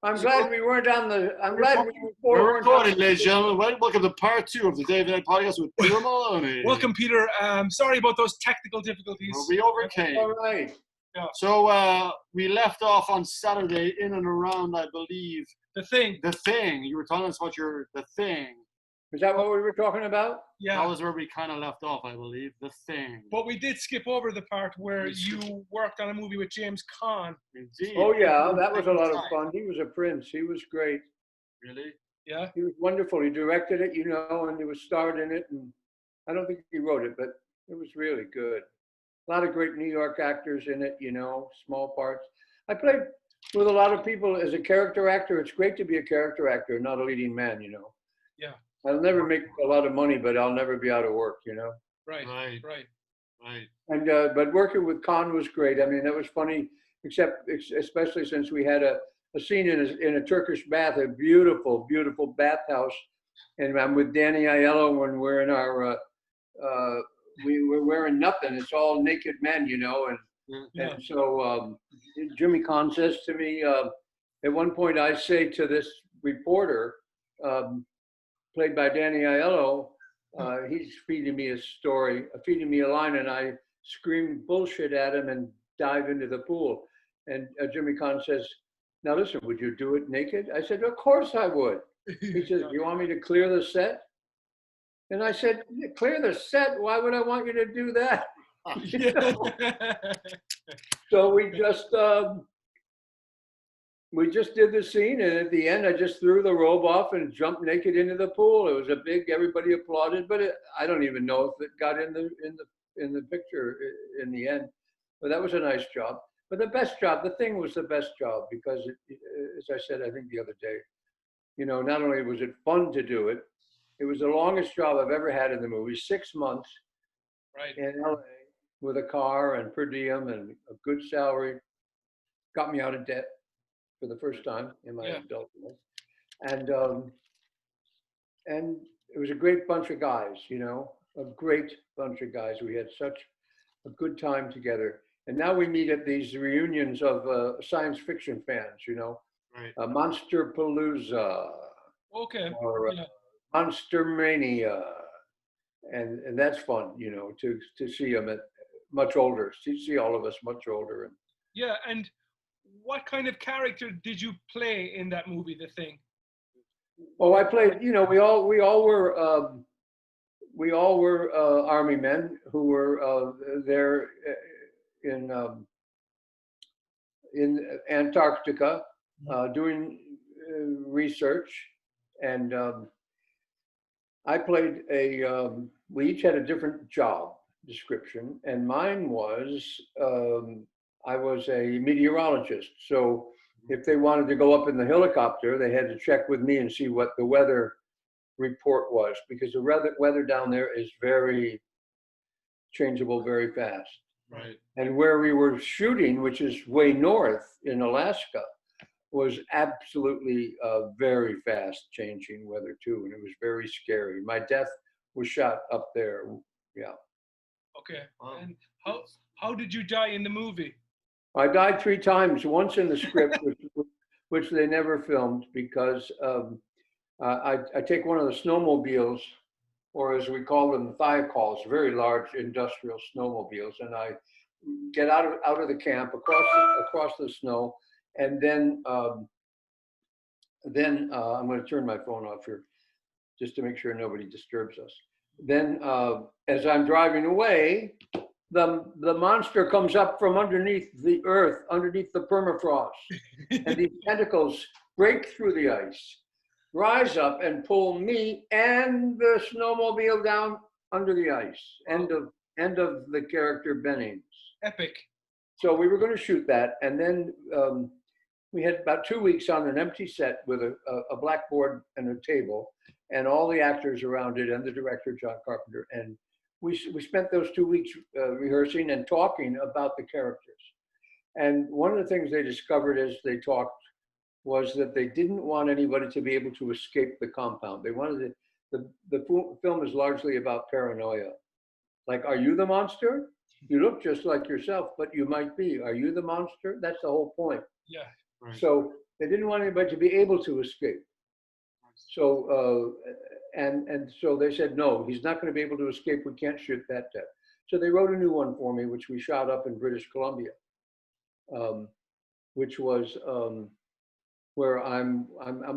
I'm glad we weren't on the. I'm glad we we're recording, ladies and gentlemen. Welcome to part 2 of the David Ed podcast with Peter Maloney. Welcome, Peter. Sorry about those technical difficulties. Well, we overcame. All right. Yeah. So we left off on Saturday in and around, I believe. The Thing. The Thing. You were telling us about The Thing. Is that what we were talking about? Yeah. That was where we kind of left off, I believe. The Thing. But we did skip over the part where you worked on a movie with James Caan. Indeed. Oh yeah, that was a lot of fun. He was a prince. He was great. Really? Yeah. He was wonderful. He directed it, and he was starred in it. And I don't think he wrote it, but it was really good. A lot of great New York actors in it, small parts. I played with a lot of people as a character actor. It's great to be a character actor, not a leading man, Yeah. I'll never make a lot of money, but I'll never be out of work, Right. And but working with Caan was great. I mean, that was funny, especially since we had a scene in a Turkish bath, a beautiful, beautiful bathhouse, and I'm with Danny Aiello when we're in our we're wearing nothing. It's all naked men, and so Jimmy Caan says to me at one point, I say to this reporter, played by Danny Aiello, he's feeding me a line, and I scream bullshit at him and dive into the pool. And Jimmy Caan says, "Now listen, would you do it naked?" I said, "Of course I would." He says, "You want me to clear the set?" And I said, "Clear the set? Why would I want you to do that?" So we just did the scene, and at the end, I just threw the robe off and jumped naked into the pool. It was everybody applauded, but I don't even know if it got in the picture in the end. But that was a nice job. But the best job, The Thing was the best job because, as I said, I think the other day, not only was it fun to do it, it was the longest job I've ever had in the movie. 6 months in LA with a car and per diem and a good salary. Got me out of debt for the first time in my adult life. And it was a great bunch of guys, a great bunch of guys. We had such a good time together. And now we meet at these reunions of science fiction fans, Monster Palooza. Okay. Or Monster Mania. And that's fun, to see them at much older, see all of us much older. Yeah, and what kind of character did you play in that movie, The Thing? Oh, I played. We all were army men who were there in Antarctica doing research, and I played we each had a different job description, and mine was. I was a meteorologist, so if they wanted to go up in the helicopter, they had to check with me and see what the weather report was, because the weather down there is very changeable very fast. Right. And where we were shooting, which is way north in Alaska, was absolutely very fast changing weather too, and it was very scary. My death was shot up there. Yeah. Okay. Wow. And how did you die in the movie? I died 3 times, once in the script, which they never filmed, because I take one of the snowmobiles, or as we call them, thiacals, very large industrial snowmobiles, and I get out of the camp across the snow, and then I'm going to turn my phone off here just to make sure nobody disturbs us. Then as I'm driving away, the monster comes up from underneath the earth, underneath the permafrost, and these tentacles break through the ice, rise up, and pull me and the snowmobile down under the ice. End of the character Bennings. Epic. So we were going to shoot that, and then we had about 2 weeks on an empty set with a blackboard and a table, and all the actors around it, and the director John Carpenter, and we spent those 2 weeks rehearsing and talking about the characters. And one of the things they discovered as they talked was that they didn't want anybody to be able to escape the compound. They wanted the film is largely about paranoia. Like, are you the monster? You look just like yourself, but you might be. Are you the monster? That's the whole point. Yeah. Right. So They didn't want anybody to be able to escape. So, and so they said, no, he's not going to be able to escape. We can't shoot that death. So they wrote a new one for me, which we shot up in British Columbia, which was where I'm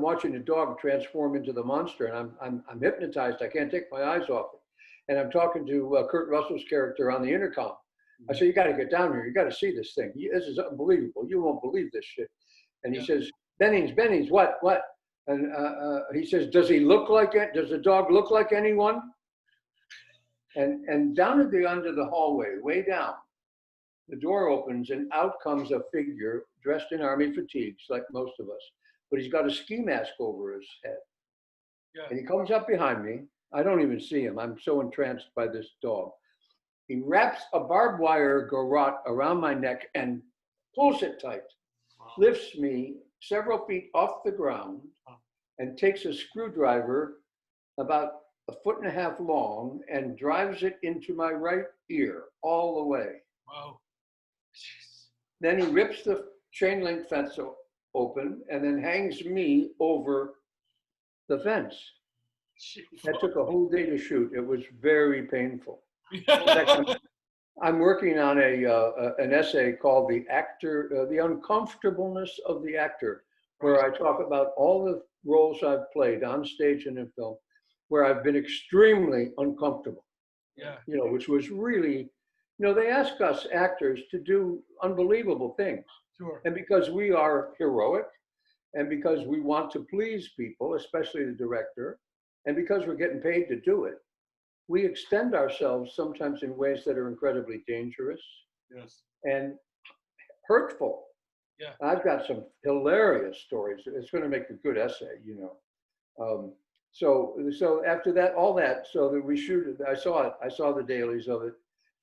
watching a dog transform into the monster, and I'm hypnotized. I can't take my eyes off it. And I'm talking to Kurt Russell's character on the intercom. I say, you got to get down here. You got to see this thing. This is unbelievable. You won't believe this shit. And he says, Bennings, what? And he says, does he look like it? Does the dog look like anyone? And down at the end of the hallway, way down, the door opens and out comes a figure dressed in army fatigues, like most of us. But he's got a ski mask over his head. Yeah. And he comes up behind me. I don't even see him. I'm so entranced by this dog. He wraps a barbed wire garrote around my neck and pulls it tight, lifts me several feet off the ground, and takes a screwdriver about 1.5 feet long and drives it into my right ear all the way. Wow. Jeez. Then he rips the chain link fence open and then hangs me over the fence. That took a whole day to shoot. It was very painful. In fact, I'm working on an essay called "The Actor, the Uncomfortableness of the Actor," where I talk about all the roles I've played on stage and in film, where I've been extremely uncomfortable. Yeah. You know, which was really, you know, they ask us actors to do unbelievable things. Sure. And because we are heroic, and because we want to please people, especially the director, and because we're getting paid to do it, we extend ourselves sometimes in ways that are incredibly dangerous Yes. and hurtful. Yeah. I've got some hilarious stories. It's going to make a good essay, you know. So after that, all that, so that we shoot it, I saw it. I saw the dailies of it,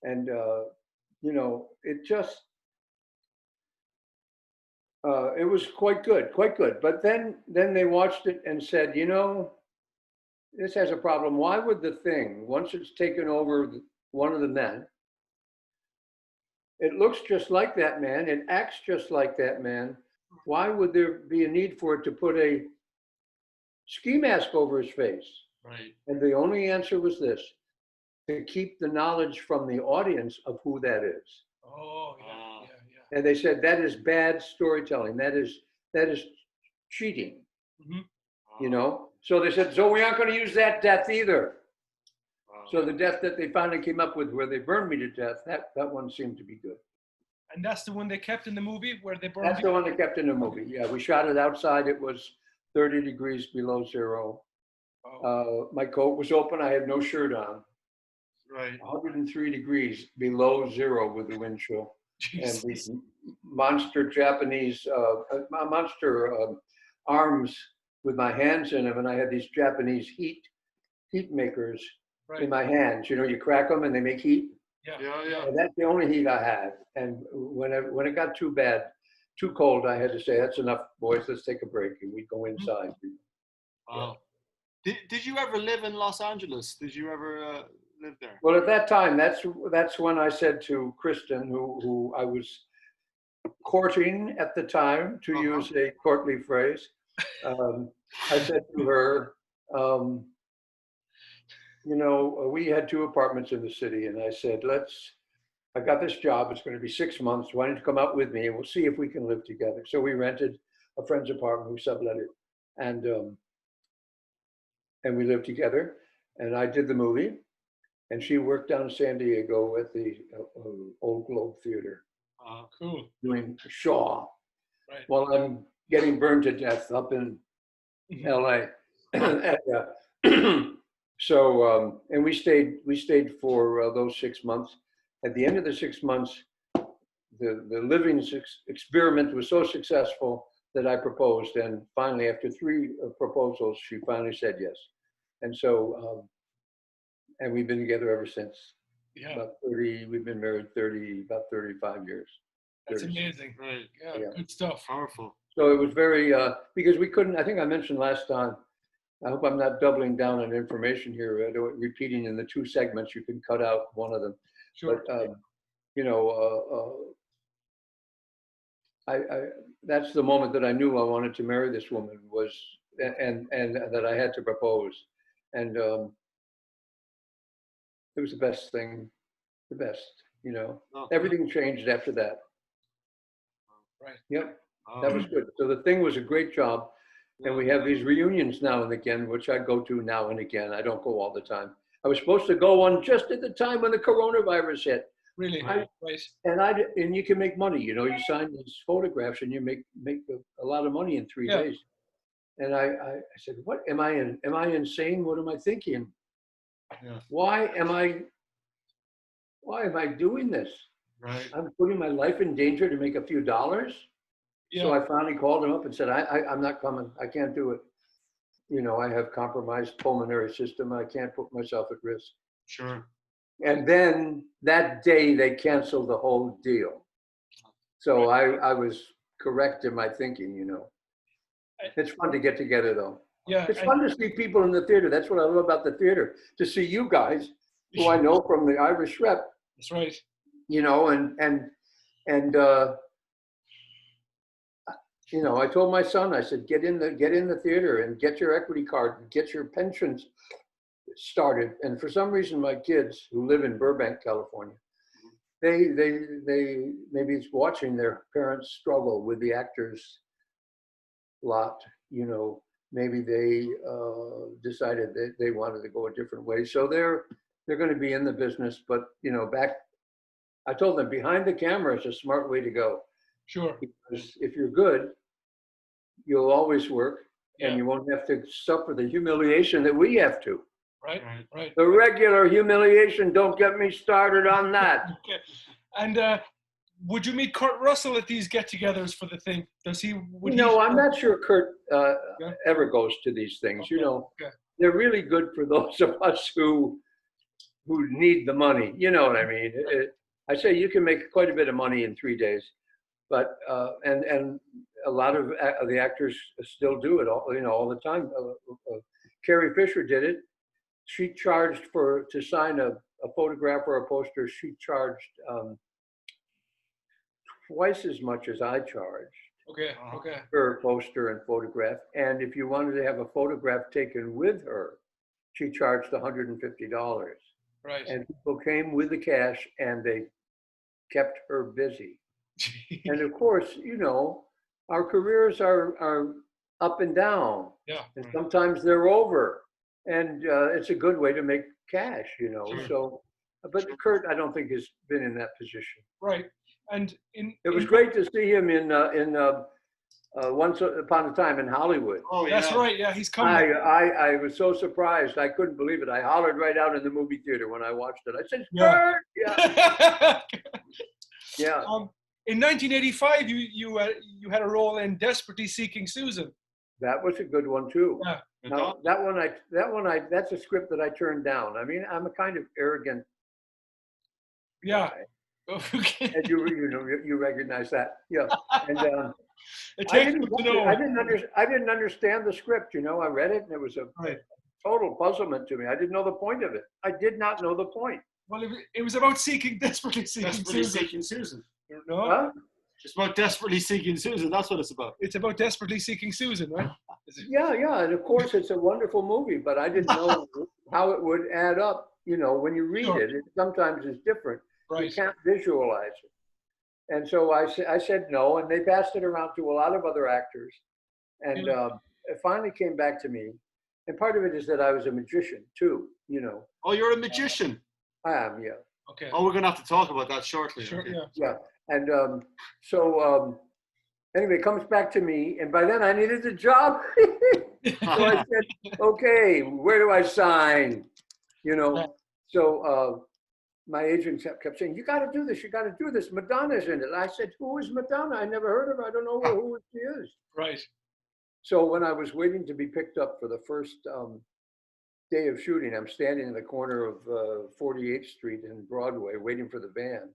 and you know, it just it was quite good, quite good. But then they watched it and said, you know, this has a problem. Why would the thing, once it's taken over one of the men, it looks just like that man, it acts just like that man. Why would there be a need for it to put a ski mask over his face? Right. And the only answer was this: to keep the knowledge from the audience of who that is. Oh, yeah. And they said that is bad storytelling. That is cheating. Mm-hmm. You know. So they said, so we aren't going to use that death either. Wow. So the death that they finally came up with, where they burned me to death, that one seemed to be good. And that's the one they kept in the movie where they burned That's the one they kept in the movie. Yeah, we shot it outside. It was 30 degrees below zero. Oh. My coat was open. I had no shirt on. Right. 103 degrees below zero with the wind chill. Jesus. And these monster Japanese, arms with my hands in them, and I had these Japanese heat makers in my hands. You know, you crack them and they make heat. Yeah. And that's the only heat I had. And when it got too bad, too cold, I had to say, that's enough, boys. Let's take a break, and we'd go inside. Wow. Did you ever live in Los Angeles? Did you ever live there? Well, at that time, that's when I said to Kristen, who I was courting at the time, to use a courtly phrase, I said to her, you know, we had 2 apartments in the city, and I said, I got this job. It's going to be 6 months. Why don't you come out with me, and we'll see if we can live together. So we rented a friend's apartment, we sublet it, and we lived together. And I did the movie, and she worked down in San Diego at the Old Globe Theater. Cool. Doing Shaw, Right. while I'm getting burned to death up in LA. So, and we stayed for those 6 months. At the end of the 6 months, the living experiment was so successful that I proposed. And finally, after 3 proposals, she finally said yes. And so, and we've been together ever since. Yeah. About 30, we've been married about 35 years. That's 36. amazing. Right. Yeah, good stuff. Powerful. So it was very, because we couldn't, I think I mentioned last time, I hope I'm not doubling down on information here, repeating in the 2 segments, you can cut out one of them. Sure. But, you know, that's the moment that I knew I wanted to marry this woman was, and that I had to propose. And it was the best thing, the best, you know. Oh, Everything changed after that. Right. Yep, oh, that was good. So the thing was a great job. And we have these reunions now and again, which I go to now and again. I don't go all the time. I was supposed to go one just at the time when the coronavirus hit. Really? I- Right. And you can make money, you know, you sign these photographs and you make a lot of money in 3 Yeah. days. And I said, what am I insane? What am I thinking? Yeah. Why am I doing this? Right. I'm putting my life in danger to make a few dollars. So Yeah. I finally called him up and said, I'm not coming. I can't do it. You know, I have compromised pulmonary system. I can't put myself at risk. Sure. And then that day they canceled the whole deal. So I was correct in my thinking, you know. It's fun to get together though. Yeah. It's fun to see people in the theater. That's what I love about the theater. To see you guys, who I know from the Irish Rep, That's right. you know, and you know, I told my son, I said, get in the theater and get your equity card and get your pensions started. And for some reason, my kids who live in Burbank, California, they maybe it's watching their parents struggle with the actors lot, you know, maybe they decided that they wanted to go a different way. So they're going to be in the business, but you know, I told them behind the camera is a smart way to go. Sure. Because if you're good, you'll always work and Yeah. you won't have to suffer the humiliation that we have to. Right. Right. The regular humiliation, don't get me started on that. Okay. And would you meet Kurt Russell at these get-togethers for the thing? Does he? Would he? No, I'm not sure Kurt Yeah. ever goes to these things. You Okay, know, okay. they're really good for those of us who need the money. You know what I mean? I say you can make quite a bit of money in 3 days, but and a lot of the actors still do it all, you know, all the time. Carrie Fisher did it. She charged to sign a photograph or a poster. She charged twice as much as I charged Okay. Okay. per poster and photograph. And if you wanted to have a photograph taken with her, she charged $150. Right. And people came with the cash and they kept her busy. And of course, you know, our careers are up and down. Yeah. And sometimes they're over. And it's a good way to make cash, you know. Sure. So, but Kurt, I don't think has been in that position. Right. And It was great to see him in Once Upon a Time in Hollywood. Oh, that's yeah. right. Yeah, he's coming. I was so surprised. I couldn't believe it. I hollered right out in the movie theater when I watched it. I said, Yeah. Kurt! Yeah. Yeah. In 1985, you had a role in Desperately Seeking Susan. That was a good one too. Yeah. Now, that's a script that I turned down. I mean, I'm a kind of arrogant Yeah. guy. Okay. And you recognize that. Yeah. And It I takes didn't to know. I didn't understand the script, you know. I read it and it was a Right. total puzzlement to me. I didn't know the point of it. I did not know the point. Well, it was about desperately seeking Desperately Susan. Seeking Susan. No, Huh? It's about desperately seeking Susan. That's what it's about. it's about desperately seeking Susan, right? Yeah, yeah. And of course it's a wonderful movie, but I didn't know how it would add up. You know, when you read Sure. it, sometimes it's different. You Right. can't visualize it. And so I said no, and they passed it around to a lot of other actors. And it finally came back to me. And part of it is that I was a magician too, you know. Oh, you're a magician. I am, yeah. Okay. Oh, we're going to have to talk about that shortly. Sure. Okay. Yeah. Yeah. And anyway, it comes back to me. And by then I needed a job. So I said, okay, where do I sign? You know, so my agent kept saying, you got to do this. You got to do this. Madonna's in it. I said, who is Madonna? I never heard of her. I don't know who she is. Right. So when I was waiting to be picked up for the first day of shooting, I'm standing in the corner of 48th Street and Broadway waiting for the van.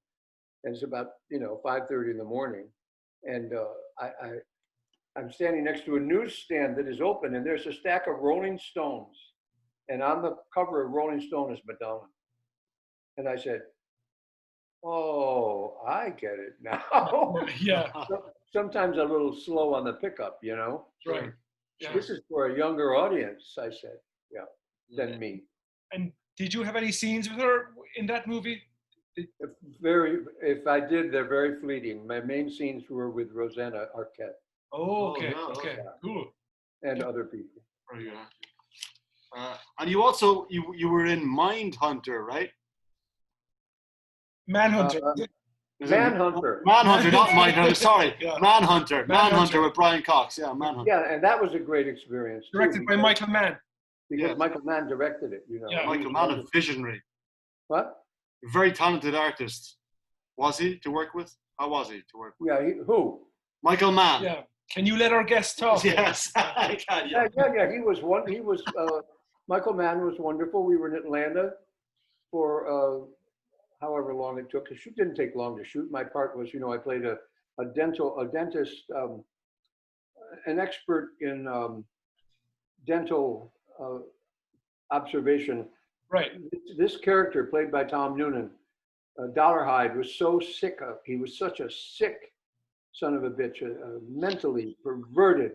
And it's about, 5:30 in the morning. And I'm standing next to a newsstand that is open and there's a stack of Rolling Stones. And on the cover of Rolling Stone is Madonna. And I said, oh, I get it now. Yeah. sometimes a little slow on the pickup, you know. Right. Yeah. This is for a younger audience, I said, than me. And did you have any scenes with her in that movie? If I did, they're very fleeting. My main scenes were with Rosanna Arquette Oh, okay. yeah, Okay. yeah. Cool. and other people. Very good. And you also you were in Mindhunter, right? Manhunter. Manhunter. Manhunter, not Mindhunter. Sorry, Yeah. Manhunter. Manhunter with Brian Cox. Yeah, Manhunter. Yeah, and that was a great experience. too, Directed by because- Michael Mann. Because Yes. Michael Mann directed it, you know. Yeah. Michael Mann, a visionary, What? very talented artist. Was he to work with? How was he to work with? Yeah, who? Michael Mann. Yeah. Can you let our guests talk? Yes, I can. Yeah. Yeah. He was Michael Mann was wonderful. We were in Atlanta for however long it took. The shoot didn't take long to shoot. My part was, I played a dentist, an expert in dental observation. Right. This character, played by Tom Noonan, Dollarhide, was so sick of. He was such a sick son of a bitch, mentally perverted.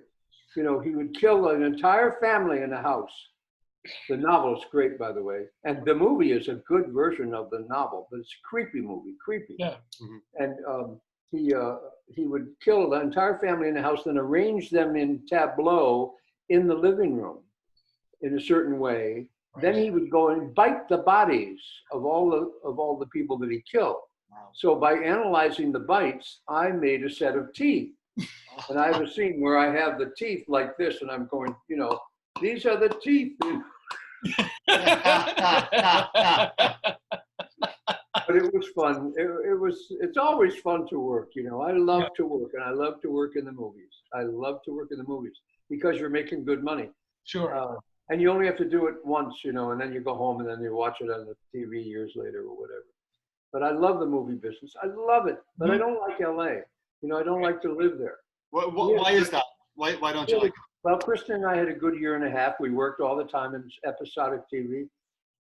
He would kill an entire family in the house. The novel's great, by the way, and the movie is a good version of the novel, but it's a creepy movie, creepy. Yeah. And he would kill the entire family in the house, then arrange them in tableau in the living room in a certain way. Right. Then he would go and bite the bodies of all the people that he killed. Wow. So by analyzing the bites, I made a set of teeth. And I have a scene where I have the teeth like this, and I'm going, these are the teeth. But it was fun. It's always fun to work. I love to work, and I love to work in the movies. I love to work in the movies because you're making good money. Sure. And you only have to do it once, and then you go home and then you watch it on the TV years later or whatever. But I love the movie business. I love it. But I don't like LA. I don't like to live there. Why is that? Why don't you like it? Well, Kristen and I had a good year and a half. We worked all the time in episodic TV.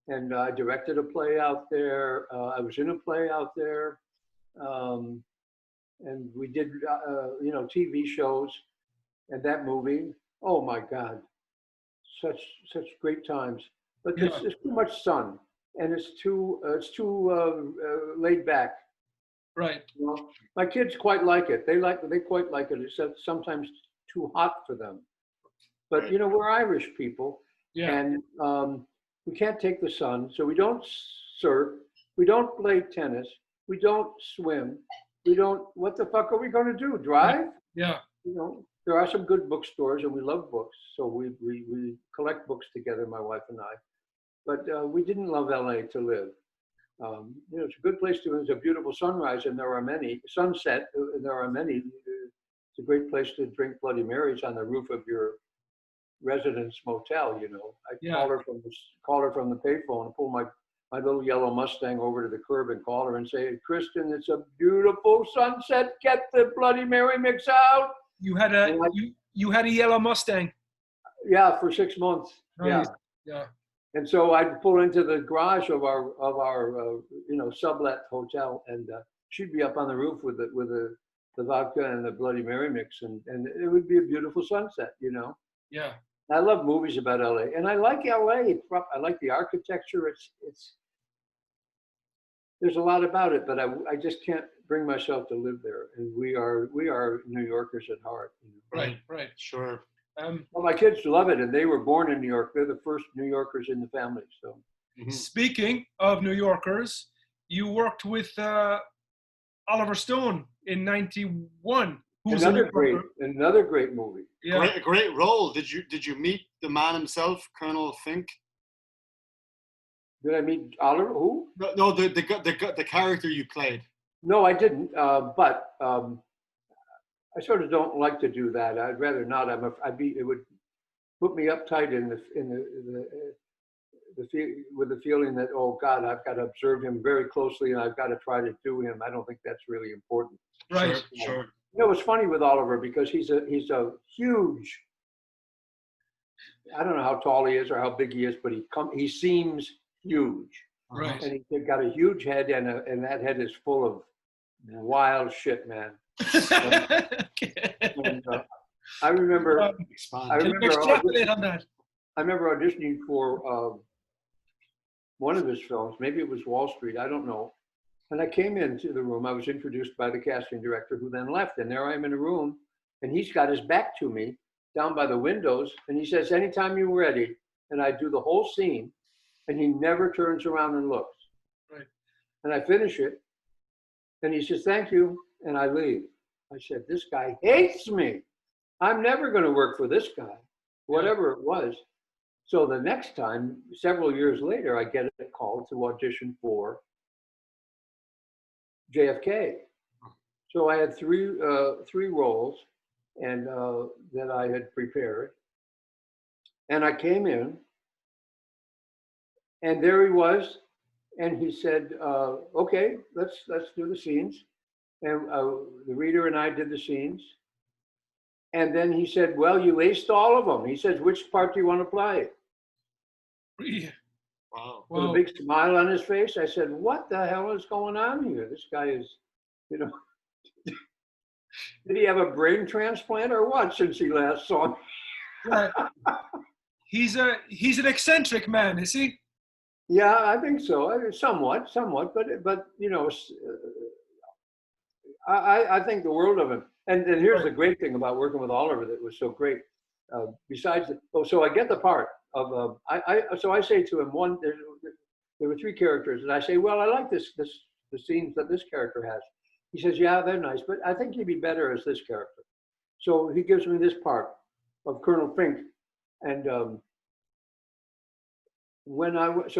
And I directed a play out there. I was in a play out there. And we did, TV shows and that movie. Oh my God. Such great times. But there's too much sun and it's too laid back. Right. My kids quite like it. They quite like it. It's sometimes too hot for them. But we're Irish people, and we can't take the sun, so we don't surf, we don't play tennis, we don't swim, we don't. What the fuck are we going to do? Drive? Yeah. There are some good bookstores, and we love books, so we collect books together, my wife and I. But we didn't love LA to live. It's a good place to. It's a beautiful sunrise, and there are many sunset. There are many. It's a great place to drink Bloody Marys on the roof of your residence motel. I call her from the payphone and pull my little yellow Mustang over to the curb and call her and say, "Kristen, it's a beautiful sunset. Get the Bloody Mary mix out." You had a yellow Mustang. Yeah, for 6 months. Nice. Yeah. Yeah. And so I'd pull into the garage of our sublet hotel, and she'd be up on the roof with the vodka and the Bloody Mary mix, and it would be a beautiful sunset. Yeah. I love movies about LA, and I like LA. I like the architecture. It's there's a lot about it, but I just can't bring myself to live there. And we are New Yorkers at heart. Right. Sure. Well, my kids love it, and they were born in New York. They're the first New Yorkers in the family. So, Speaking of New Yorkers, you worked with Oliver Stone in '91. another great movie. Yeah. Great role. Did you meet the man himself, Colonel Fink? Did I meet Oliver? Who? No, the character you played. No, I didn't. But I sort of don't like to do that. I'd rather not. It would put me uptight with the feeling that, oh God, I've got to observe him very closely and I've got to try to do him. I don't think that's really important. Right. Sure. It's funny with Oliver because he's a huge. I don't know how tall he is or how big he is, but he seems huge. Right. And he's got a huge head, and that head is full of wild shit, man. And, I remember, Expand. I Can you remember, extrapolate on that? I remember auditioning for one of his films. Maybe it was Wall Street. I don't know. And I came into the room. I was introduced by the casting director, who then left. And there I am in a room, and he's got his back to me, down by the windows, and he says, "Anytime you're ready." And I do the whole scene, and he never turns around and looks. Right. And I finish it, and he says, "Thank you," and I leave. I said, "This guy hates me. I'm never going to work for this guy," whatever it was. So the next time, several years later, I get a call to audition for JFK. So I had three roles, and that I had prepared, and I came in, and there he was, and he said, "Okay, let's do the scenes," and the reader and I did the scenes, and then he said, "Well, you aced all of them." He says, "Which part do you want to play?" Wow. With a big smile on his face. I said, "What the hell is going on here? This guy is, you know." Did he have a brain transplant or what since he last saw me? He's an eccentric man, is he? Yeah, I think so. Somewhat, but you know, I think the world of him. And here's the great thing about working with Oliver that was so great. Besides, so I get the part of. So I say to him, there were three characters, and I say, "Well, I like the scenes that this character has." He says, "Yeah, they're nice, but I think you'd be better as this character." So he gives me this part of Colonel Fink, and so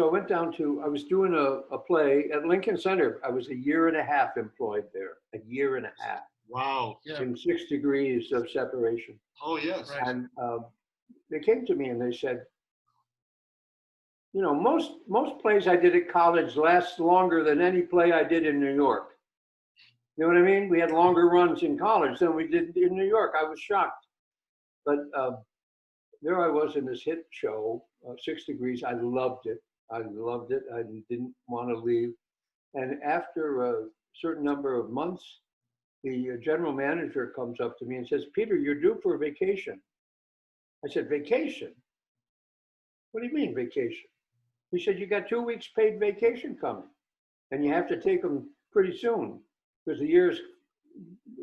I went down to, I was doing a play at Lincoln Center. I was a year and a half employed there, a year and a half. Wow. Yeah. In 6 degrees of separation. Oh, yes. Right. And they came to me and they said, "You know, most plays I did at college last longer than any play I did in New York." You know what I mean? We had longer runs in college than we did in New York. I was shocked. But there I was in this hit show, 6 Degrees. I loved it. I loved it. I didn't want to leave. And after a certain number of months, the general manager comes up to me and says, "Peter, you're due for a vacation." I said, "Vacation? What do you mean vacation?" He said, "You got 2 weeks paid vacation coming, and you have to take them pretty soon because the year's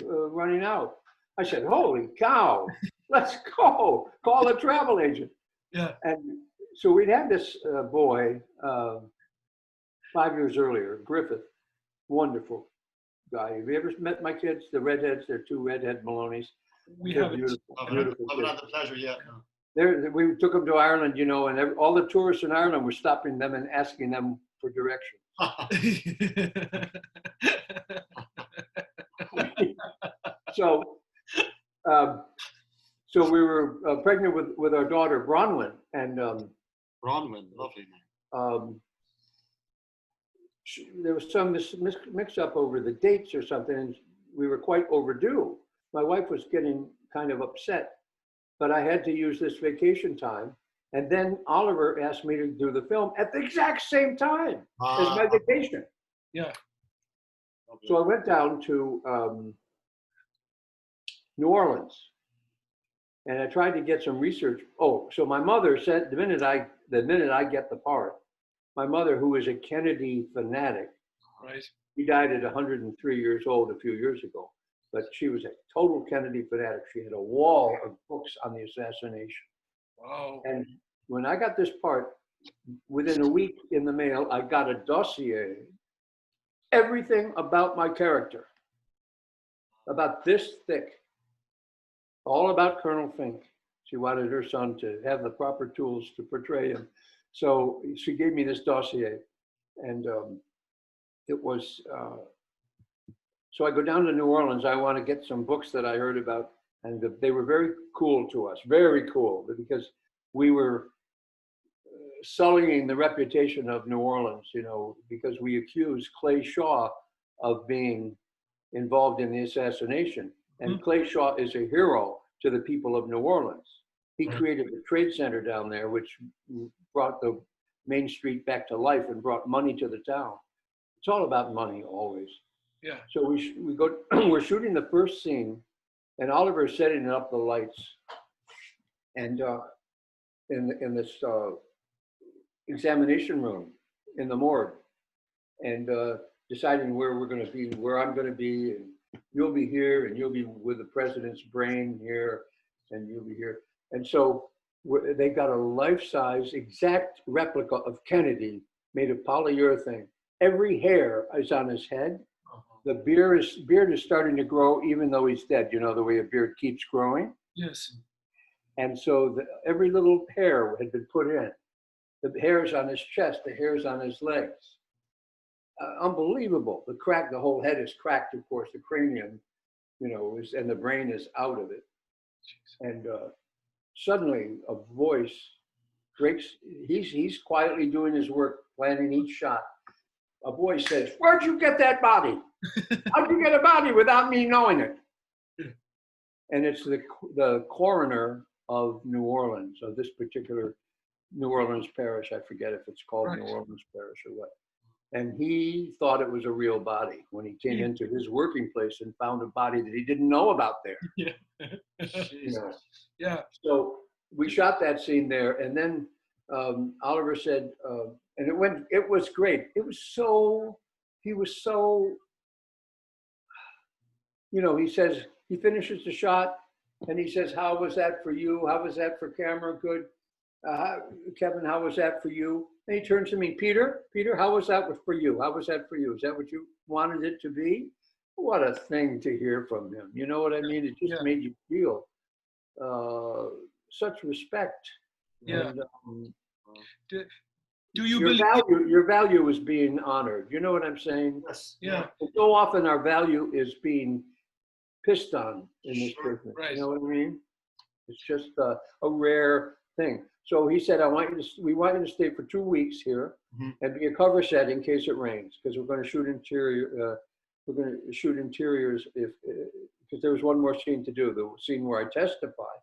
running out." I said, "Holy cow, let's go, call the travel agent." Yeah. And so we'd had this boy 5 years earlier, Griffith, wonderful guy. Have you ever met my kids, the redheads? They're two redhead Maloneys. We They're have it. beautiful, I've beautiful not kids. had the pleasure yet. No. We took them to Ireland, you know, and all the tourists in Ireland were stopping them and asking them for directions. So, so we were pregnant with our daughter Bronwyn, and Bronwyn, lovely name. there was some mix up over the dates or something, and we were quite overdue. My wife was getting kind of upset, but I had to use this vacation time. And then Oliver asked me to do the film at the exact same time as my vacation. Yeah. So I went down to New Orleans, and I tried to get some research. Oh, so my mother said the minute I get the part, my mother, who is a Kennedy fanatic, Right. she died at 103 years old a few years ago, but she was a total Kennedy fanatic. She had a wall of books on the assassination. Wow. And when I got this part, within a week in the mail, I got a dossier, everything about my character, about this thick, all about Colonel Fink. She wanted her son to have the proper tools to portray him. So she gave me this dossier, and it was, so I go down to New Orleans. I want to get some books that I heard about, and they were very cool to us, very cool, because we were sullying the reputation of New Orleans, you know, because we accused Clay Shaw of being involved in the assassination. And Clay Shaw is a hero to the people of New Orleans. He created the Trade Center down there, which brought the Main Street back to life and brought money to the town. It's all about money always. Yeah. So we go, we're shooting the first scene, and Oliver's setting up the lights, and in this examination room in the morgue, and deciding where we're going to be, where I'm going to be, and you'll be here, and you'll be with the president's brain here, and you'll be here. And so they got a life-size exact replica of Kennedy made of polyurethane. Every hair is on his head. The beard is starting to grow even though he's dead. You know, the way a beard keeps growing. Yes. And so every little hair had been put in. The hairs on his chest, the hairs on his legs. Unbelievable. The whole head is cracked, of course, the cranium, you know, and the brain is out of it. And suddenly a voice breaks, he's quietly doing his work, planning each shot. A voice says, "Where'd you get that body? How'd you get a body without me knowing it?" And it's the coroner of New Orleans, of this particular New Orleans parish. I forget if it's called New Orleans parish or what. And he thought it was a real body when he came into his working place and found a body that he didn't know about there. Yeah. You know? Yeah. So we shot that scene there, and then Oliver said, and it was great. He was so, you know, he says, he finishes the shot and he says, "How was that for you? How was that for camera? Good. Kevin, how was that for you?" And he turns to me, Peter, how was that for you? How was that for you? Is that what you wanted it to be? What a thing to hear from him. You know what I mean? It just made you feel such respect. Yeah. And, do you your value is being honored. You know what I'm saying? Yes. Yeah. And so often our value is being pissed on in this business. Right. You know what I mean? It's just a rare thing. So he said, we want you to stay for 2 weeks here and be a cover set in case it rains, because we're going to shoot interior. We're going to shoot interiors because there was one more scene to do, the scene where I testify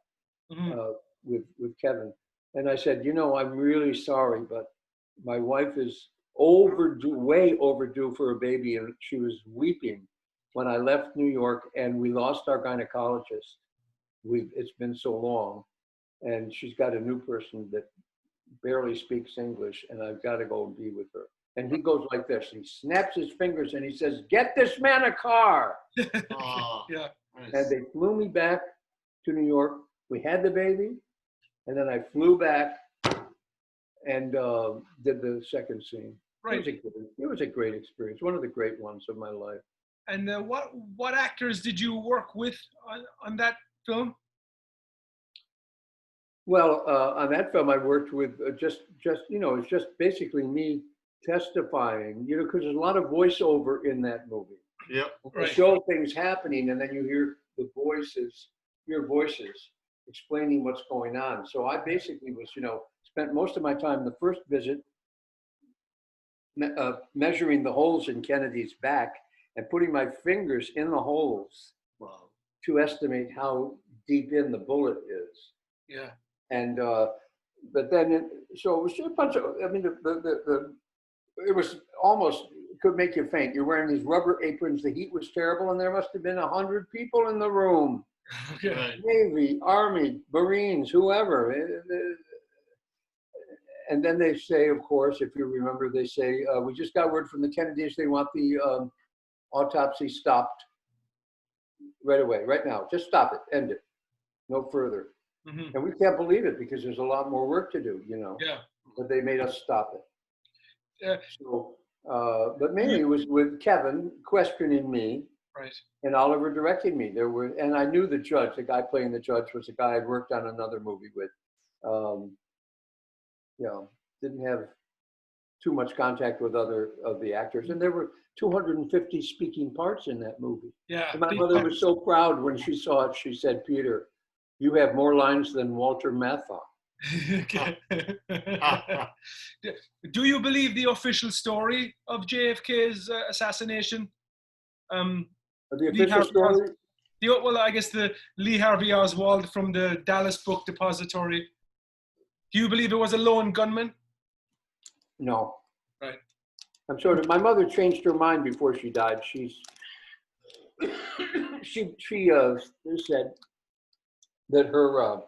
with Kevin. And I said, you know, I'm really sorry, but my wife is way overdue for a baby, and she was weeping when I left New York, and we lost our gynecologist. It's been so long, and she's got a new person that barely speaks English, and I've got to go and be with her. And he goes like this. He snaps his fingers and he says, "Get this man a car." Yeah. And they flew me back to New York. We had the baby, and then I flew back and did the second scene. Right. It was a great experience. One of the great ones of my life. And what actors did you work with on that film? Well, on that film, I worked with just you know, it's just basically me testifying, you know, because there's a lot of voiceover in that movie. Yep. Right. Show things happening, and then you hear your voices explaining what's going on. So I basically was, you know, spent most of my time the first visit measuring the holes in Kennedy's back and putting my fingers in the holes to estimate how deep in the bullet is. Yeah. And but then so it was just a bunch of, I mean, it was almost, it could make you faint. You're wearing these rubber aprons. The heat was terrible, and there must have been 100 people in the room. Okay. Navy, Army, Marines, whoever. And then they say, of course, if you remember, they say, "We just got word from the Kennedys. They want the autopsy stopped right away, right now. Just stop it, end it, no further." And we can't believe it because there's a lot more work to do, you know. Yeah. But they made us stop it. Yeah. So, but mainly it was with Kevin questioning me, Right. and Oliver directing me. And I knew the judge, the guy playing the judge was a guy I'd worked on another movie with. You know, didn't have too much contact with other of the actors, and there were 250 speaking parts in that movie. Yeah. And my mother was so proud when she saw it. She said, "Peter, you have more lines than Walter Matthau." Do you believe the official story of JFK's assassination? The official story? Well, I guess the Lee Harvey Oswald from the Dallas Book Depository. Do you believe it was a lone gunman? No. Right. I'm sort of, my mother changed her mind before she died. She's she said that her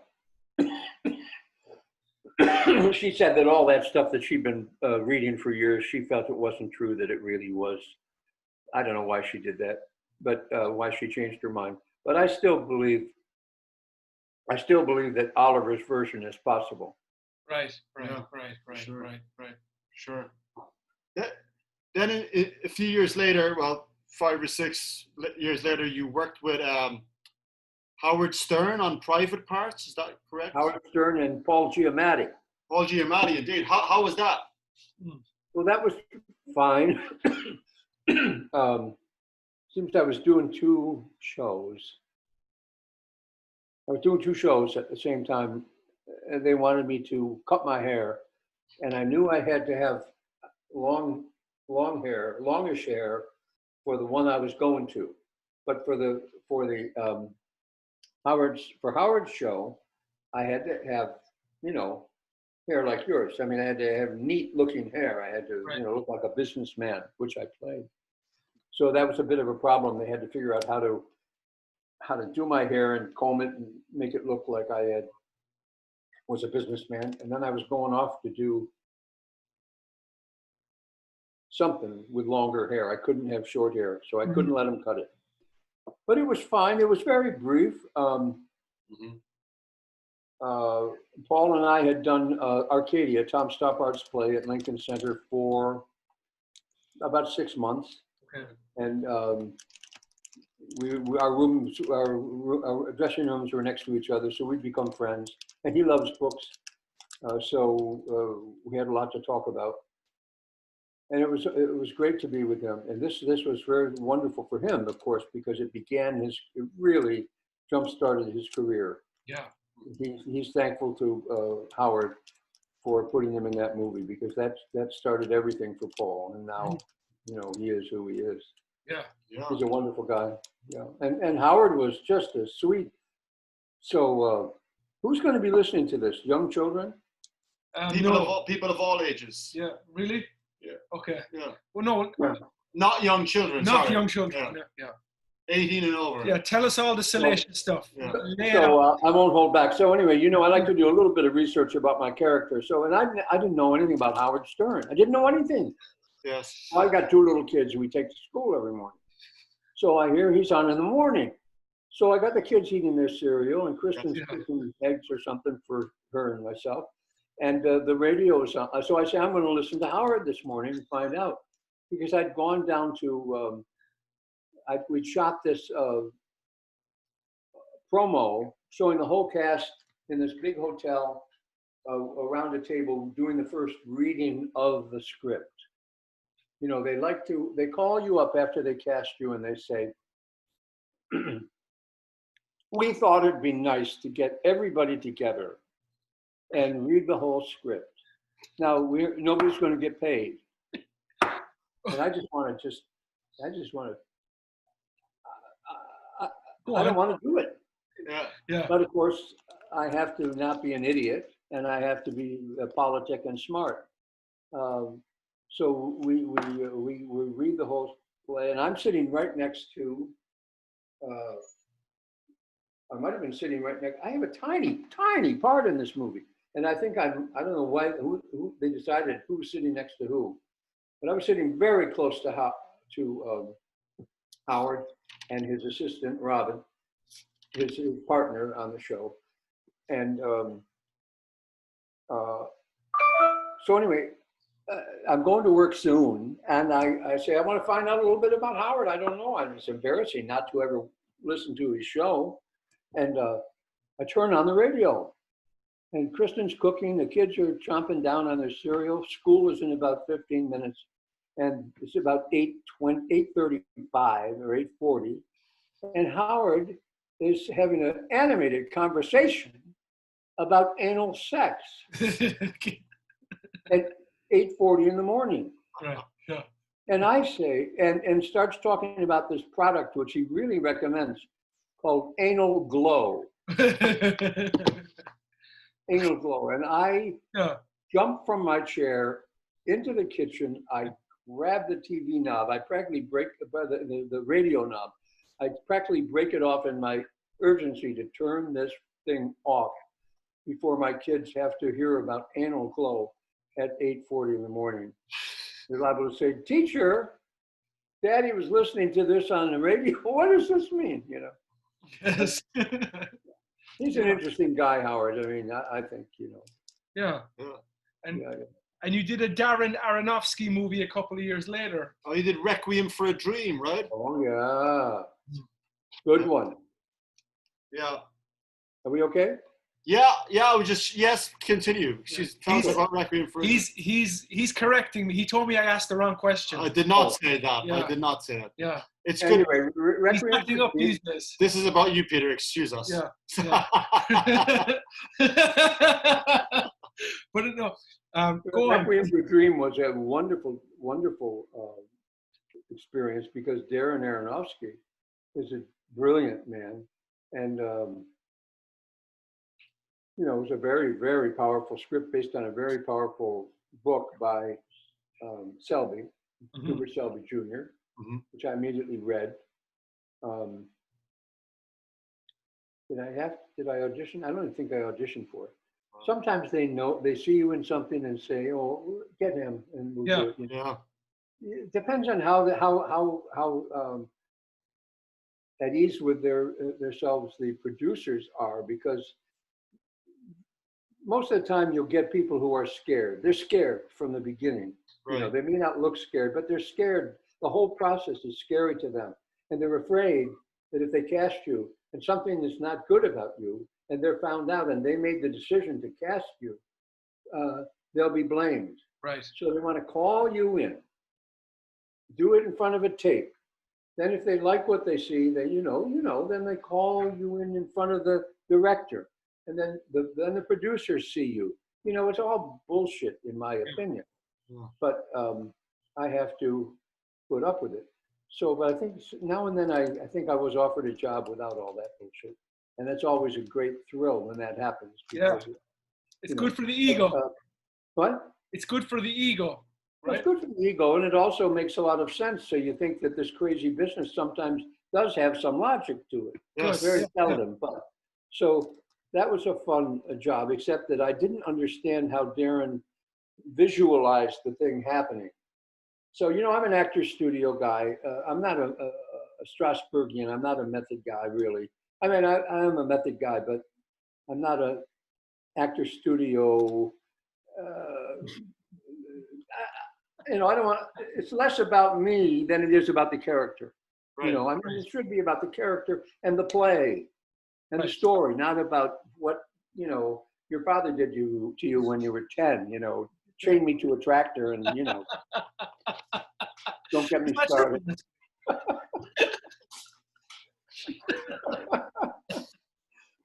she said that all that stuff that she'd been reading for years, she felt it wasn't true, that it really was. I don't know why she did that, but why she changed her mind. But I still believe that Oliver's version is possible. Right. Sure. Then a few years later, well, 5 or 6 years later, you worked with Howard Stern on Private Parts. Is that correct? Howard Stern and Paul Giamatti. Paul Giamatti, indeed. How was that? Well, that was fine. Since I was doing 2 shows. I was doing 2 shows at the same time, and they wanted me to cut my hair, and I knew I had to have longish hair for the one I was going to. But for Howard's show, I had to have, hair like yours. I mean, I had to have neat looking hair. I had to, look like a businessman, which I played. So that was a bit of a problem. They had to figure out how to do my hair and comb it and make it look like I was a businessman. And then I was going off to do something with longer hair. I couldn't have short hair, so I couldn't let him cut it. But it was fine. It was very brief. Paul and I had done Arcadia, Tom Stoppard's play at Lincoln Center for about 6 months. Okay. And our dressing rooms were next to each other, so we'd become friends. And he loves books, so we had a lot to talk about. And it was great to be with him. And this was very wonderful for him, of course, because it really jump-started his career. Yeah. He's thankful to Howard for putting him in that movie, because that started everything for Paul. And now, he is who he is. Yeah. He's a wonderful guy. Yeah. And Howard was just a sweet. So who's going to be listening to this? Young children? People of all ages. Yeah. Really? Yeah. Okay. Yeah. Well, no. Yeah. Not young children. Not sorry. young children. Yeah. Yeah. 18 and over. Yeah. Tell us all the salacious stuff. Yeah. So I won't hold back. So anyway, I like to do a little bit of research about my character. So, and I didn't know anything about Howard Stern. I didn't know anything. Yes. I got 2 little kids we take to school every morning. So I hear he's on in the morning. So I got the kids eating their cereal, and Kristen's cooking eggs or something for her and myself. And the radio is on. So I say, I'm going to listen to Howard this morning and find out. Because I'd gone down to, we'd shot this promo showing the whole cast in this big hotel around a table doing the first reading of the script. They call you up after they cast you and they say, we thought it'd be nice to get everybody together and read the whole script. Now nobody's going to get paid. And I don't want to do it. Yeah. But of course, I have to not be an idiot, and I have to be politic and smart. So we read the whole play, and I'm sitting right next to. I might have been sitting right next. I have a tiny part in this movie, and I think I don't know why who they decided who's sitting next to who, but I was sitting very close to Howard and his assistant Robin, his partner on the show, and so anyway. I'm going to work soon, and I say, I want to find out a little bit about Howard. I don't know. It's embarrassing not to ever listen to his show. And I turn on the radio, and Kristen's cooking. The kids are chomping down on their cereal. School is in about 15 minutes, and it's about 8:35 or 8:40. And Howard is having an animated conversation about anal sex. At 8:40 in the morning. Right. Yeah. And I say, and starts talking about this product, which he really recommends, called Anal Glow. Anal Glow. And I jump from my chair into the kitchen. I grab the TV knob. I practically break the radio knob. I practically break it off in my urgency to turn this thing off before my kids have to hear about anal glow at 8:40 in the morning. They're liable to say, "Teacher, Daddy was listening to this on the radio. What does this mean?" You know. Yes. He's an interesting guy, Howard. I mean, I think, you know. Yeah. Yeah. And Yeah. and you did a Darren Aronovsky movie a couple of years later. Oh, you did Requiem for a Dream, right? Oh, yeah. Good one. Yeah. Are we okay? Yeah, I would just, yes, continue. Tell us about Requiem for a Dream. He's correcting me. He told me I asked the wrong question. I did not say that. Yeah. I did not say it. Yeah. It's good. Anyway, He's acting up these days. This is about you, Peter. Excuse us. Yeah. But no, go on. Requiem for a Dream was a wonderful, wonderful experience because Darren Aronovsky is a brilliant man. And, you know, it was a very, very powerful script based on a very powerful book by Selby, Hubert Selby Jr., which I immediately read. Did I audition? I don't even think I auditioned for it. Sometimes they see you in something and say, "Oh, get him," and we'll do it. You know? Yeah. It depends on how at ease with themselves the producers are, because most of the time you'll get people who are scared. They're scared from the beginning. Right. You know, they may not look scared, but they're scared. The whole process is scary to them, and they're afraid that if they cast you and something that's not good about you, and they're found out, and they made the decision to cast you, they'll be blamed. Right. So they want to call you in, do it in front of a tape. Then if they like what they see, then then they call you in front of the director, and then the producers see you. You know, it's all bullshit in my opinion. Yeah. But I have to put up with it. So, but I think now and then I think I was offered a job without all that bullshit, and that's always a great thrill when that happens. Yeah, it's good for the ego. What? It's good for the ego. Right? It's good for the ego, and it also makes a lot of sense. So you think that this crazy business sometimes does have some logic to it. Yes. Very seldom, but so that was a fun job, except that I didn't understand how Darren visualized the thing happening. So, you know, I'm an actor studio guy. I'm not a Strasbergian. I'm not a method guy, really. I mean, I am a method guy, but I'm not a actor studio. You know, I don't want. It's less about me than it is about the character. Right. You know, I mean, it should be about the character and the play and the story, not about what, you know, your father did to you when you were 10. You know, chain me to a tractor and, you know, don't get me started.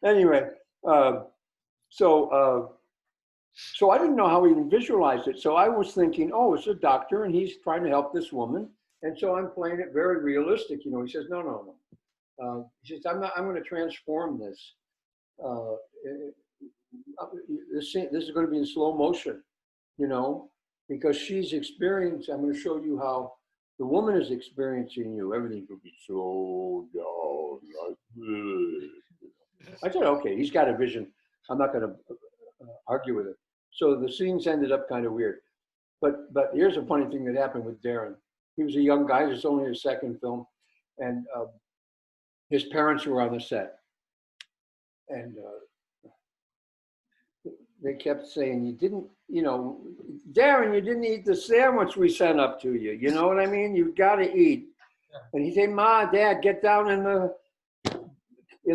Anyway, so I didn't know how he even visualized it. So I was thinking, oh, it's a doctor and he's trying to help this woman. And so I'm playing it very realistic. You know, he says, no. He says, I'm going to transform this. This is going to be in slow motion, you know, because she's experienced. I'm going to show you how the woman is experiencing you. Everything will be so down like this. I said, okay, he's got a vision. I'm not going to argue with it. So the scenes ended up kind of weird. But here's a funny thing that happened with Darren. He was a young guy. This was only his second film. And his parents were on the set. And they kept saying, you didn't, you know, Darren, you didn't eat the sandwich we sent up to you. You know what I mean? You got to eat. Yeah. And he said, Ma, Dad, get down in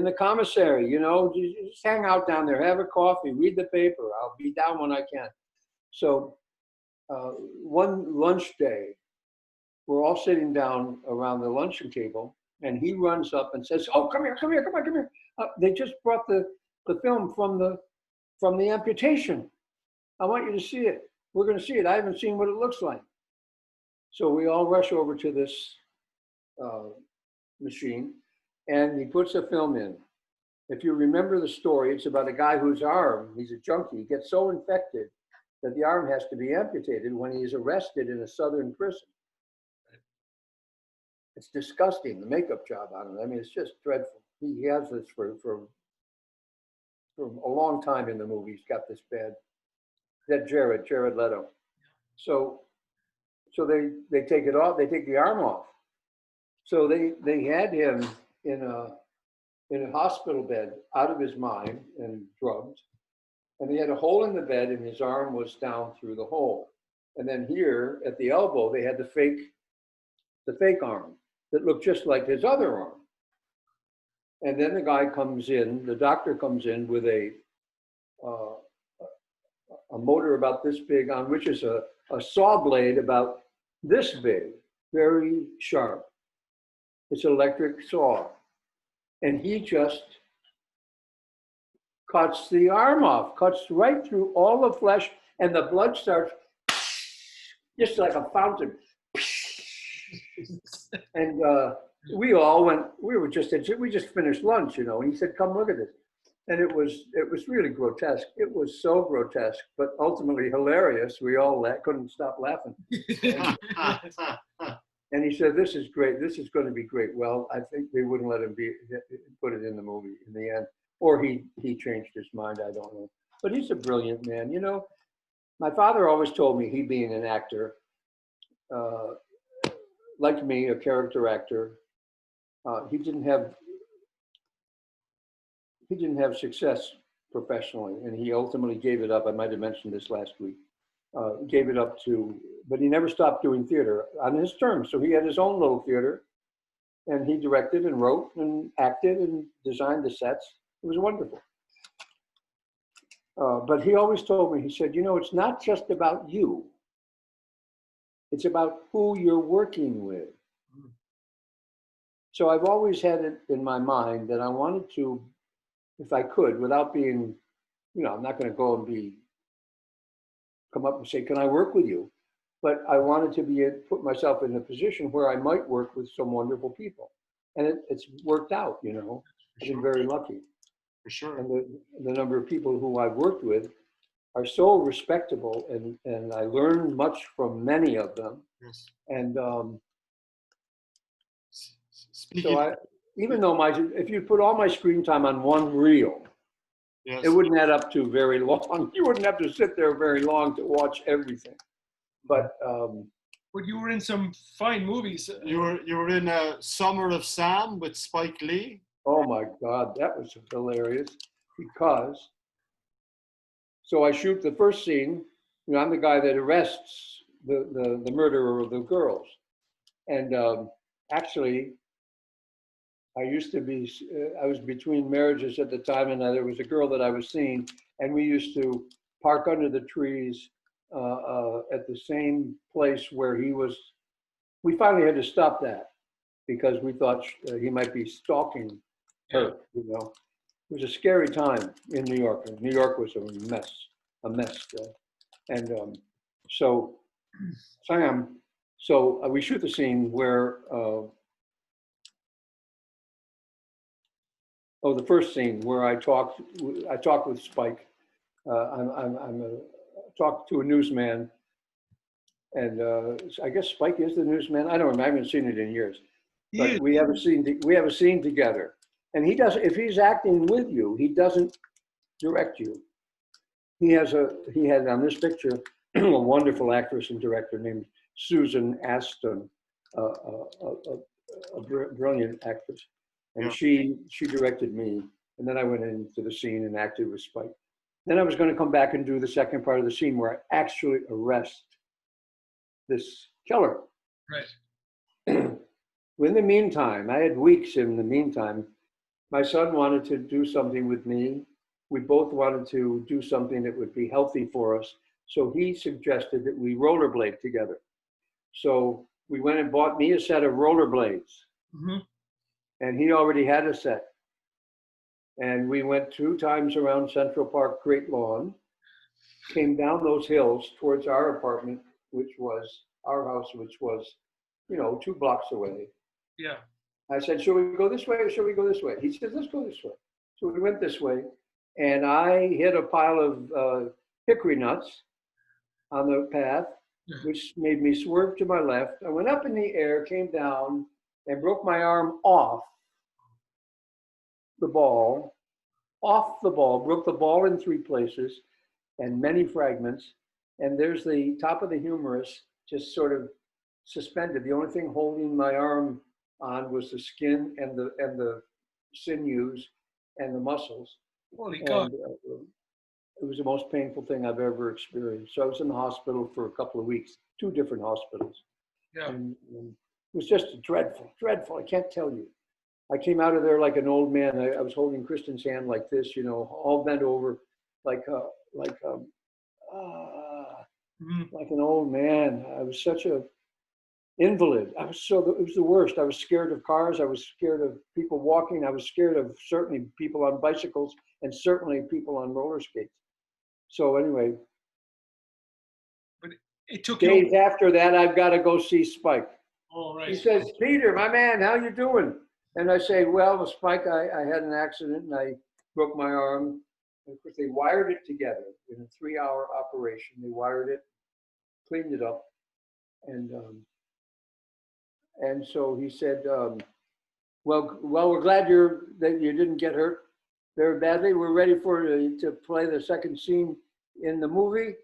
the commissary, you know, just hang out down there, have a coffee, read the paper. I'll be down when I can. So one lunch day, we're all sitting down around the luncheon table, and he runs up and says, oh, come here. They just brought the film from the amputation. I want you to see it. We're going to see it. I haven't seen what it looks like. So we all rush over to this machine, and he puts a film in. If you remember the story, it's about a guy whose arm, he's a junkie, gets so infected that the arm has to be amputated when he is arrested in a southern prison. It's disgusting, the makeup job on it. I mean, it's just dreadful. He has this for a long time in the movie. He's got this bad. That Jared Leto. So they take it off. They take the arm off. So they had him in a hospital bed, out of his mind and drugged, and he had a hole in the bed, and his arm was down through the hole. And then here at the elbow, they had the fake arm that looked just like his other arm. And then the guy comes in, the doctor comes in with a motor about this big, on which is a saw blade about this big, very sharp. It's an electric saw. And he just cuts the arm off, cuts right through all the flesh, and the blood starts just like a fountain. And we just finished lunch, you know, and he said, come look at this. And it was really grotesque. It was so grotesque, but ultimately hilarious. We all couldn't stop laughing. And he said, this is great. This is going to be great. Well, I think they wouldn't let him put it in the movie in the end. Or he changed his mind, I don't know. But he's a brilliant man. You know, my father always told me, he being an actor, like me, a character actor, he didn't have success professionally, and he ultimately gave it up. I might have mentioned this last week. Gave it up but he never stopped doing theater on his terms. So he had his own little theater, and he directed and wrote and acted and designed the sets. It was wonderful. But he always told me, he said, you know, it's not just about you. It's about who you're working with. So I've always had it in my mind that I wanted to, if I could, without being, you know, I'm not going to go and come up and say, can I work with you? But I wanted to put myself in a position where I might work with some wonderful people. And it's worked out, you know. I've been very lucky. For sure. And the number of people who I've worked with are so respectable, and I learned much from many of them. Yes. And so even though if you put all my screen time on one reel, yes, it wouldn't add up to very long. You wouldn't have to sit there very long to watch everything. But you were in some fine movies. You were in Summer of Sam with Spike Lee. Oh my God, that was hilarious. Because, so I shoot the first scene. You know, I'm the guy that arrests the murderer of the girls. And actually, I was between marriages at the time, and there was a girl that I was seeing, and we used to park under the trees at the same place where he was. We finally had to stop that because we thought he might be stalking her, you know. It was a scary time in New York. New York was a mess. So Sam, we shoot the scene where, the first scene where I talked with Spike. Talked to a newsman, and I guess Spike is the newsman. I don't remember. I haven't seen it in years. But we have a scene together, and he doesn't. If he's acting with you, he doesn't direct you. He had on this picture a wonderful actress and director named Susan Aston, a brilliant actress, and she directed me, and then I went into the scene and acted with Spike. Then I was going to come back and do the second part of the scene where I actually arrest this killer. Right. In the meantime, I had weeks in the meantime, my son wanted to do something with me. We both wanted to do something that would be healthy for us. So he suggested that we rollerblade together. So we went and bought me a set of rollerblades. Mm-hmm. And he already had a set. And we went 2 times around Central Park Great Lawn, came down those hills towards our apartment, which was our house, which was, you know, 2 blocks away. Yeah. I said, should we go this way or should we go this way? He said, let's go this way. So we went this way, and I hit a pile of hickory nuts on the path, which made me swerve to my left. I went up in the air, came down, and broke my arm the ball, off the ball, broke the ball in 3 places and many fragments. And there's the top of the humerus just sort of suspended. The only thing holding my arm on was the skin and the sinews and the muscles. Holy God. And it was the most painful thing I've ever experienced. So I was in the hospital for a couple of weeks, 2 different hospitals. Yeah. And it was just dreadful, dreadful. I can't tell you. I came out of there like an old man. I was holding Kristen's hand like this, you know, all bent over, like an old man. I was such a invalid. It was the worst. I was scared of cars. I was scared of people walking. I was scared of certainly people on bicycles and certainly people on roller skates. So anyway, But it took days you. after that, I've got to go see Spike. Oh, right. He says, Peter, my man, how you doing? And I say, well, Spike, I had an accident and I broke my arm. And of course, they wired it together in a 3-hour operation. They wired it, cleaned it up. And so he said, well, we're glad that you didn't get hurt very badly. We're ready to play the second scene in the movie.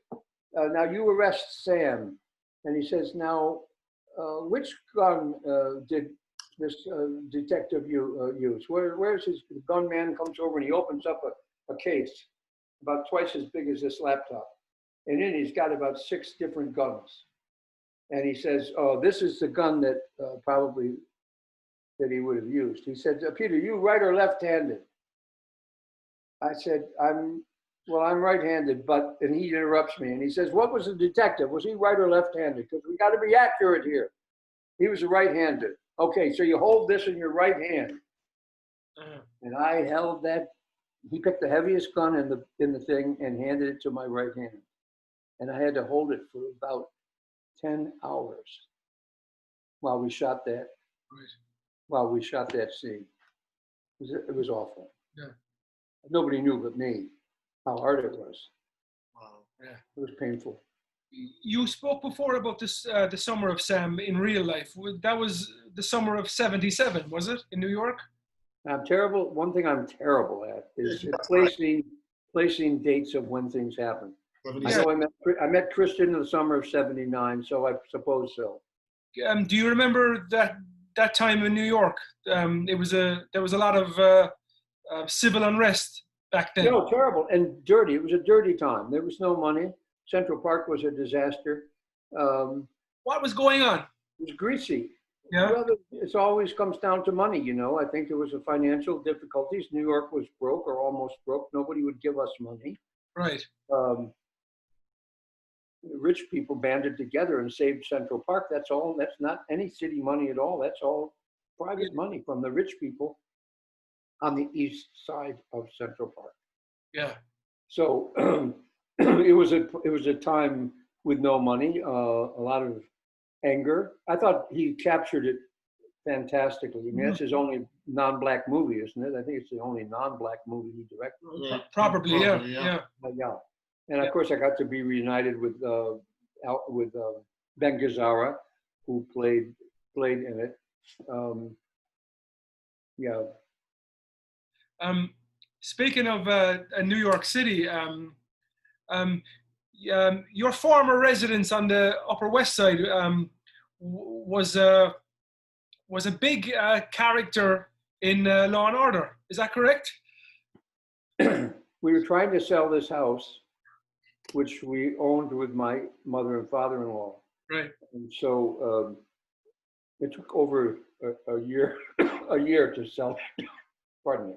Now you arrest Sam. And he says, now, which gun did this detective use? Where's his gunman? Comes over and he opens up a case about twice as big as this laptop. And in it, he's got about 6 different guns. And he says, oh, this is the gun that probably that he would have used. He said, Peter, you right or left-handed? I said, I'm right-handed, and he interrupts me and he says, what was the detective? Was he right or left-handed? Because we got to be accurate here. He was a right-handed. Okay, so you hold this in your right hand. And I held that. He picked the heaviest gun in the thing and handed it to my right hand. And I had to hold it for about 10 hours while we shot that. Right. While we shot that scene. It was awful. Yeah. Nobody knew but me how hard it was. Wow. Yeah. It was painful. You spoke before about this, the summer of Sam in real life. That was the summer of '77, was it, in New York? I'm terrible. One thing I'm terrible at is placing dates of when things happen. I know I met Kristen in the summer of '79, so I suppose so. Do you remember that time in New York? There was a lot of civil unrest back then. No, terrible and dirty. It was a dirty time. There was no money. Central Park was a disaster. What was going on? It was greasy. Yeah. Well, it always comes down to money, you know. I think there was a financial difficulties. New York was broke or almost broke. Nobody would give us money. Right. Rich people banded together and saved Central Park. That's all. That's not any city money at all. That's all private money from the rich people on the east side of Central Park. Yeah. So it was a time with no money, a lot of anger. I thought he captured it fantastically. I mean, that's his only non-black movie, isn't it? I think it's the only non-black movie he directed. Yeah, Probably, yeah. Yeah. Yeah. And of course, I got to be reunited with Ben Gazzara, who played in it. Yeah. Speaking of New York City, your former residence on the Upper West Side was a big character in Law and Order. Is that correct? We were trying to sell this house, which we owned with my mother and father-in-law. Right. And so it took over a year, a year to sell it. Pardon me.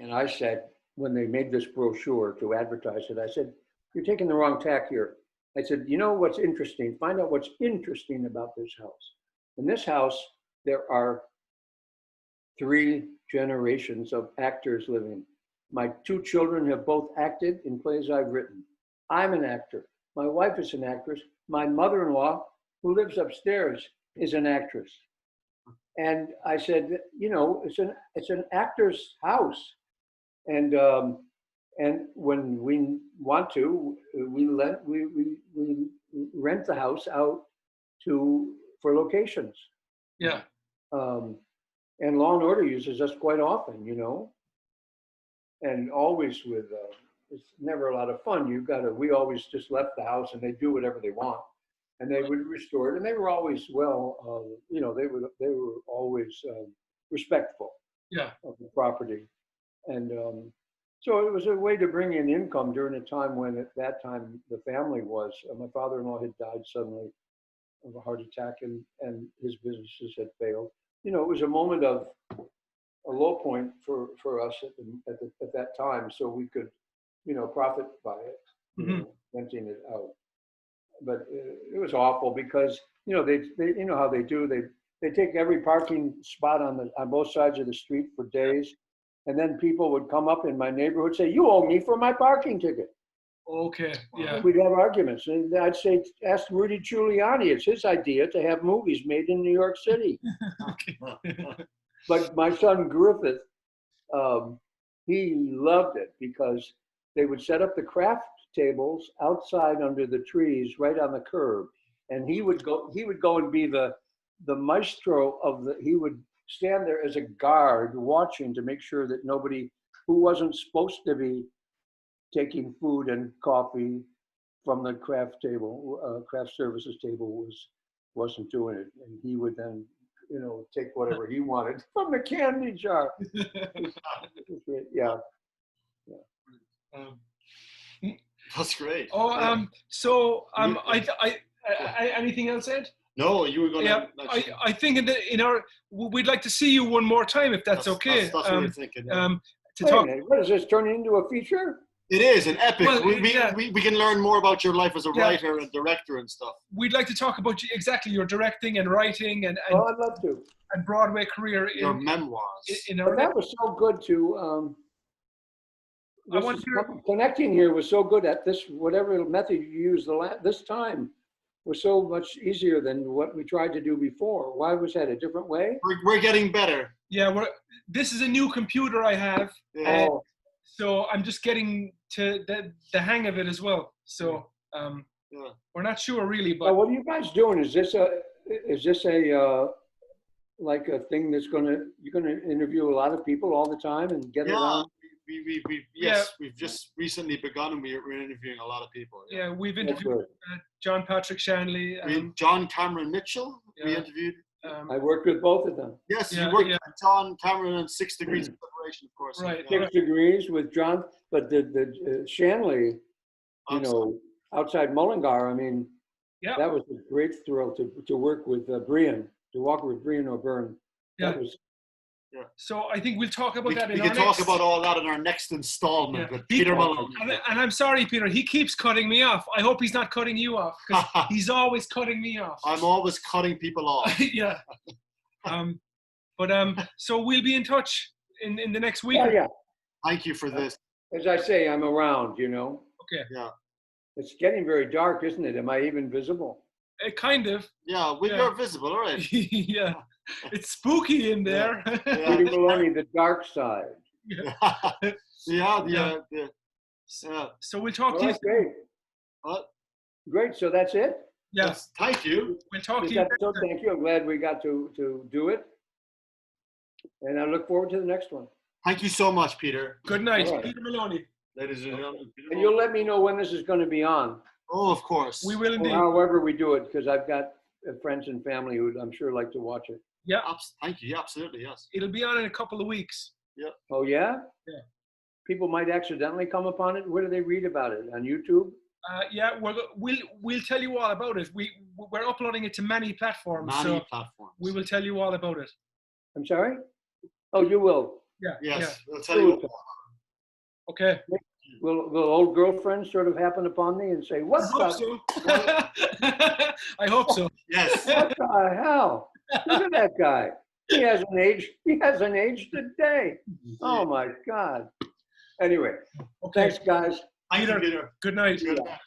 And I said, when they made this brochure to advertise it, I said, you're taking the wrong tack here. I said, you know what's interesting? Find out what's interesting about this house. In this house, there are 3 generations of actors living. My 2 children have both acted in plays I've written. I'm an actor. My wife is an actress. My mother-in-law, who lives upstairs, is an actress. And I said, you know, it's an actor's house. And when we want to, we rent the house out for locations. Yeah. And Law and Order uses us quite often, and always with, it's never a lot of fun. We always just left the house and they do whatever they want, and they would restore it. And they were always, they were always respectful of the property. And so it was a way to bring in income during a time when at that time the family was, my father-in-law had died suddenly of a heart attack, and his businesses had failed. It was a moment of a low point for us at that time, so we could, profit by it, renting it out. But it was awful because, they how they do, they take every parking spot on both sides of the street for days, and then people would come up in my neighborhood say, "You owe me for my parking ticket." Okay. Yeah. We'd have arguments, and I'd say, "Ask Rudy Giuliani. It's his idea to have movies made in New York City." But my son Griffith, he loved it because they would set up the craft tables outside under the trees, right on the curb, and he would go and be the maestro of he would stand there as a guard watching to make sure that nobody who wasn't supposed to be taking food and coffee from the craft services table wasn't doing it, and he would then take whatever he wanted from the candy jar. Yeah. That's great. Oh, so anything else, Ed? No, you were going to. I think we'd like to see you one more time if that's okay. That's what we're thinking. To talk. What is this turning into a feature? It is an epic. Well, we can learn more about your life as a writer and director and stuff. We'd like to talk about your directing and writing and I'd love to. And Broadway career. Your memoirs. That was so good to. Connecting here was so good at this. Whatever method you used this time was so much easier than what we tried to do before. Why was that a different way? We're getting better. Yeah, this is a new computer I have. Yeah. So I'm just getting to the hang of it as well. So we're not sure really, but what are you guys doing? Is this a like a thing that's you're gonna interview a lot of people all the time and get it on? We've just recently begun, and we're interviewing a lot of people. Yeah, we've interviewed John Patrick Shanley. John Cameron Mitchell. We interviewed. I worked with both of them. Yes, you worked with John Cameron and 6 Degrees of Separation, of course. Right. 6 Degrees with John, but the Shanley, outside Mullingar. I mean, that was a great thrill to work with Brian, to walk with Brian O'Byrne. Yeah. So I think we'll talk about that. We can talk about all that in our next installment with Peter Maloney. And I'm sorry, Peter, he keeps cutting me off. I hope he's not cutting you off, because he's always cutting me off. I'm always cutting people off. Yeah. So we'll be in touch in the next week. Yeah. Thank you for this. As I say, I'm around. Okay. Yeah. It's getting very dark, isn't it? Am I even visible? Kind of. Yeah, you're visible, all right. Yeah. It's spooky in there. Peter Maloney, the dark side. So we'll talk to you. Great. Great. So that's it? Yes. Thank you. We'll talk to you. Thank you. I'm glad we got to do it. And I look forward to the next one. Thank you so much, Peter. Good night, Peter Maloney. Ladies and gentlemen. And you'll let me know when this is going to be on. Oh, of course. We will indeed. However we do it, because I've got friends and family who I'm sure like to watch it. Yeah. Thank you. Yeah, absolutely, yes. It'll be on in a couple of weeks. Yeah. Oh, yeah? Yeah. People might accidentally come upon it. Where do they read about it? On YouTube? Yeah, we'll tell you all about it. We're uploading it to many platforms. We will tell you all about it. I'm sorry? Oh, you will? Yeah. Yes, yeah. we'll tell you. Okay. Will old girlfriends sort of happen upon me and say, "What the?" I hope so. Yes. What the hell? Look at that guy. He hasn't aged. He hasn't aged a day. Oh my God. Anyway, thanks, guys. Thank you, Peter. Good night. Good night.